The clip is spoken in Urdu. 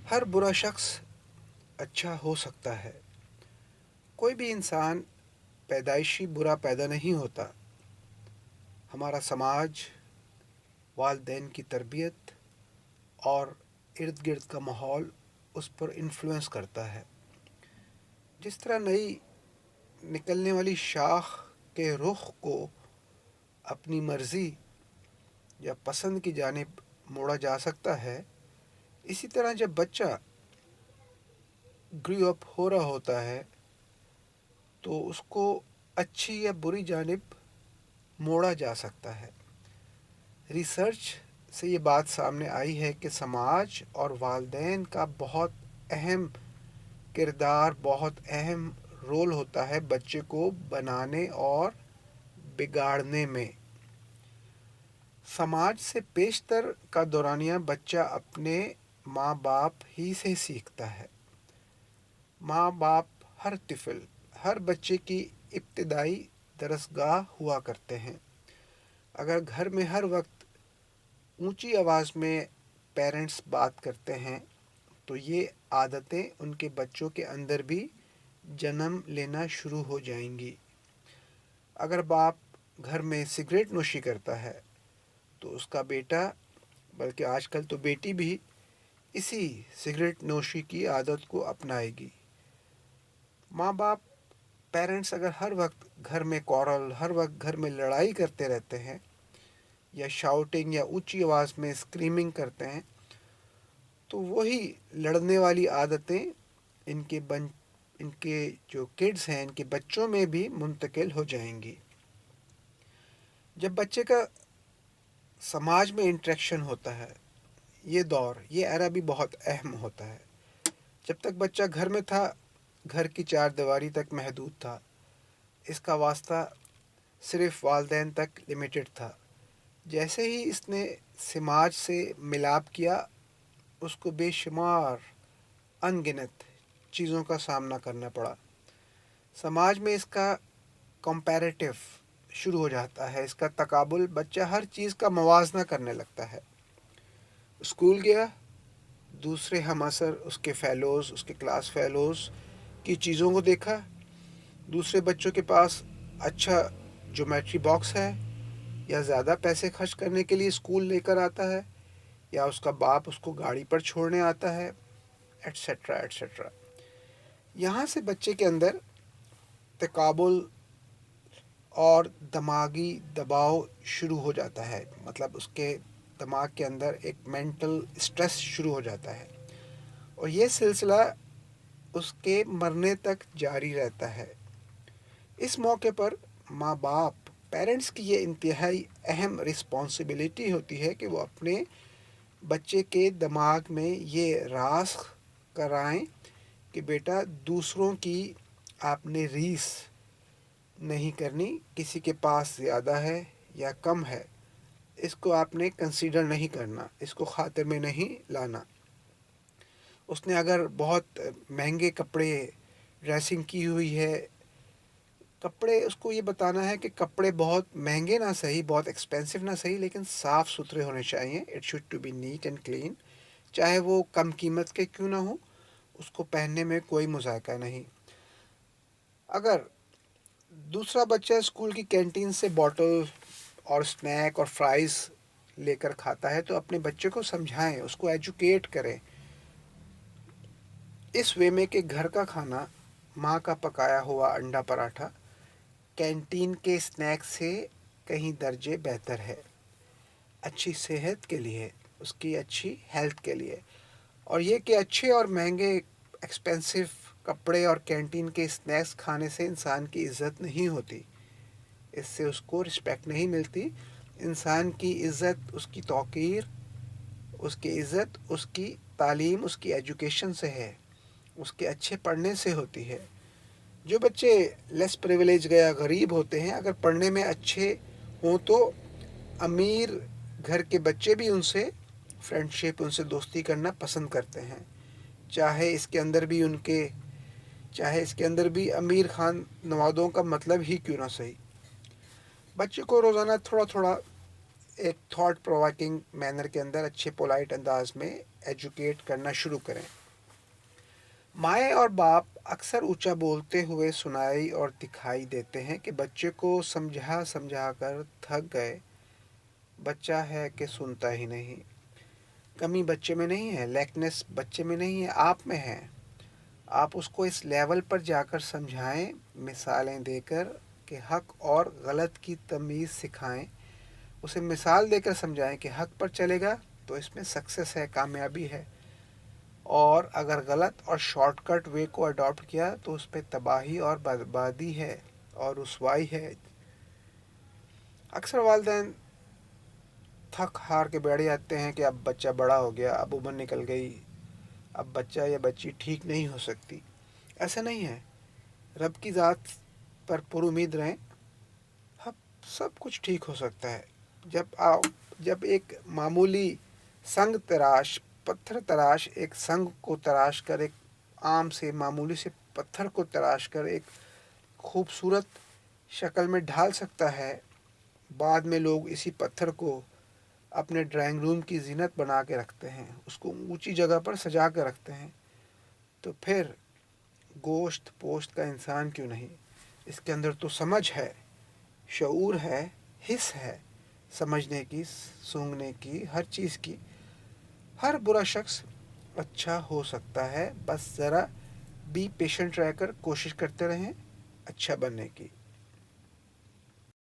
ہر برا شخص اچھا ہو سکتا ہے. کوئی بھی انسان پیدائشی برا پیدا نہیں ہوتا. ہمارا سماج، والدین کی تربیت اور ارد گرد کا ماحول اس پر انفلوئنس کرتا ہے. جس طرح نئی نکلنے والی شاخ کے رخ کو اپنی مرضی یا پسند کی جانب موڑا جا سکتا ہے، اسی طرح جب بچہ گریو اپ ہو رہا ہوتا ہے تو اس کو اچھی یا بری جانب موڑا جا سکتا ہے. ریسرچ سے یہ بات سامنے آئی ہے کہ سماج اور والدین کا بہت اہم کردار، بہت اہم رول ہوتا ہے بچے کو بنانے اور بگاڑنے میں. سماج سے پیشتر کا دورانیہ بچہ اپنے ماں باپ ہی سے سیکھتا ہے. ماں باپ ہر طفل، ہر بچے کی ابتدائی درسگاہ ہوا کرتے ہیں. اگر گھر میں ہر وقت اونچی آواز میں پیرنٹس بات کرتے ہیں تو یہ عادتیں ان کے بچوں کے اندر بھی جنم لینا شروع ہو جائیں گی. اگر باپ گھر میں سگریٹ نوشی کرتا ہے تو اس کا بیٹا، بلکہ آج کل تو بیٹی بھی، اسی سگریٹ نوشی کی عادت کو اپنائے گی. ماں باپ، پیرنٹس اگر ہر وقت گھر میں کورل، ہر وقت گھر میں لڑائی کرتے رہتے ہیں یا شاؤٹنگ یا اونچی آواز میں اسکریمنگ کرتے ہیں تو وہی لڑنے والی عادتیں ان کے جو کڈز ہیں، ان کے بچوں میں بھی منتقل ہو جائیں گی. جب بچے کا سماج میں انٹریکشن ہوتا ہے، یہ دور، یہ ایرا بھی بہت اہم ہوتا ہے. جب تک بچہ گھر میں تھا، گھر کی چار دیواری تک محدود تھا. اس کا واسطہ صرف والدین تک لمیٹڈ تھا. جیسے ہی اس نے سماج سے ملاپ کیا، اس کو بے شمار انگنت چیزوں کا سامنا کرنا پڑا. سماج میں اس کا کمپیریٹیو شروع ہو جاتا ہے، اس کا تقابل. بچہ ہر چیز کا موازنہ کرنے لگتا ہے. اسکول گیا، دوسرے ہم عصر اس کے فیلوز، اس کے کلاس فیلوز کی چیزوں کو دیکھا. دوسرے بچوں کے پاس اچھا جیومیٹری باکس ہے، یا زیادہ پیسے خرچ کرنے کے لیے اسکول لے کر آتا ہے، یا اس کا باپ اس کو گاڑی پر چھوڑنے آتا ہے، ایٹسیٹرا ایٹسیٹرا. یہاں سے بچے کے اندر تقابل اور دماغی دباؤ شروع ہو جاتا ہے. مطلب اس کے دماغ کے اندر ایک مینٹل اسٹریس شروع ہو جاتا ہے، اور یہ سلسلہ اس کے مرنے تک جاری رہتا ہے. اس موقع پر ماں باپ، پیرنٹس کی یہ انتہائی اہم رسپانسبلٹی ہوتی ہے کہ وہ اپنے بچے کے دماغ میں یہ راسخ کرائیں کہ بیٹا، دوسروں کی آپ نے ریس نہیں کرنی. کسی کے پاس زیادہ ہے یا کم ہے، اس کو آپ نے کنسیڈر نہیں کرنا، اس کو خاطر میں نہیں لانا. اس نے اگر بہت مہنگے کپڑے ڈریسنگ کی ہوئی ہے، کپڑے، اس کو یہ بتانا ہے کہ کپڑے بہت مہنگے نہ صحیح، بہت ایکسپینسو نہ صحیح، لیکن صاف ستھرے ہونے چاہیے. It should to be neat and clean. چاہے وہ کم قیمت کے کیوں نہ ہوں، اس کو پہننے میں کوئی مذائقہ نہیں. اگر دوسرا بچہ اسکول کی کینٹین سے باٹل اور اسنیک اور فرائز لے کر کھاتا ہے تو اپنے بچے کو سمجھائیں، اس کو ایجوکیٹ کریں اس وے میں کہ گھر کا کھانا، ماں کا پکایا ہوا انڈا پراٹھا، کینٹین کے اسنیک سے کہیں درجے بہتر ہے، اچھی صحت کے لیے، اس کی اچھی ہیلتھ کے لیے. اور یہ کہ اچھے اور مہنگے ایکسپینسو کپڑے اور کینٹین کے اسنیکس کھانے سے انسان کی عزت نہیں ہوتی، اس سے اس کو رسپیکٹ نہیں ملتی. انسان کی عزت، اس کی توقیر، اس کی عزت اس کی تعلیم، اس کی ایجوکیشن سے ہے، اس کے اچھے پڑھنے سے ہوتی ہے. جو بچے لیس پریویلیج گیا غریب ہوتے ہیں، اگر پڑھنے میں اچھے ہوں تو امیر گھر کے بچے بھی ان سے فرینڈ شپ، ان سے دوستی کرنا پسند کرتے ہیں، چاہے اس کے اندر بھی امیر خان نوادوں کا مطلب ہی کیوں نہ صحیح. بچے کو روزانہ تھوڑا تھوڑا ایک تھاٹ پرووکنگ مینر کے اندر، اچھے پولائٹ انداز میں ایجوکیٹ کرنا شروع کریں۔ مائیں اور باپ اکثر اونچا بولتے ہوئے سنائی اور دکھائی دیتے ہیں کہ بچے کو سمجھا کر تھک گئے۔ بچہ ہے کہ سنتا ہی نہیں۔ کمی بچے میں نہیں ہے، لیکنیس بچے میں نہیں ہے، آپ میں ہے۔ آپ اس کو اس لیول پر جا کر سمجھائیں، مثالیں دے کر کہ حق اور غلط کی تمیز سکھائیں۔ اسے مثال دے کر سمجھائیں کہ حق پر چلے گا تو اس میں سکسیس ہے، کامیابی ہے، اور اگر غلط اور شارٹ کٹ وے کو اڈاپٹ کیا تو اس پہ تباہی اور بربادی ہے اور رسوائی ہے۔ اکثر والدین تھک ہار کے بیٹھ جاتے ہیں کہ اب بچہ بڑا ہو گیا، اب عمر نکل گئی، اب بچہ یا بچی ٹھیک نہیں ہو سکتی۔ ایسا نہیں ہے۔ رب کی ذات پر پر امید رہیں، اب سب کچھ ٹھیک ہو سکتا ہے۔ جب ایک معمولی سنگ تراش، پتھر تراش، ایک سنگ کو تراش کر، ایک عام سے معمولی سے پتھر کو تراش کر ایک خوبصورت شکل میں ڈھال سکتا ہے، بعد میں لوگ اسی پتھر کو اپنے ڈرائنگ روم کی زینت بنا کے رکھتے ہیں، اس کو اونچی جگہ پر سجا کے رکھتے ہیں، تو پھر گوشت پوشت کا انسان کیوں نہیں؟ اس کے اندر تو سمجھ ہے، شعور ہے، حس ہے، سمجھنے کی، سونگھنے کی، ہر چیز کی۔ ہر برا شخص اچھا ہو سکتا ہے، بس ذرا بی پیشنٹ رہ کر کوشش کرتے رہیں اچھا بننے کی۔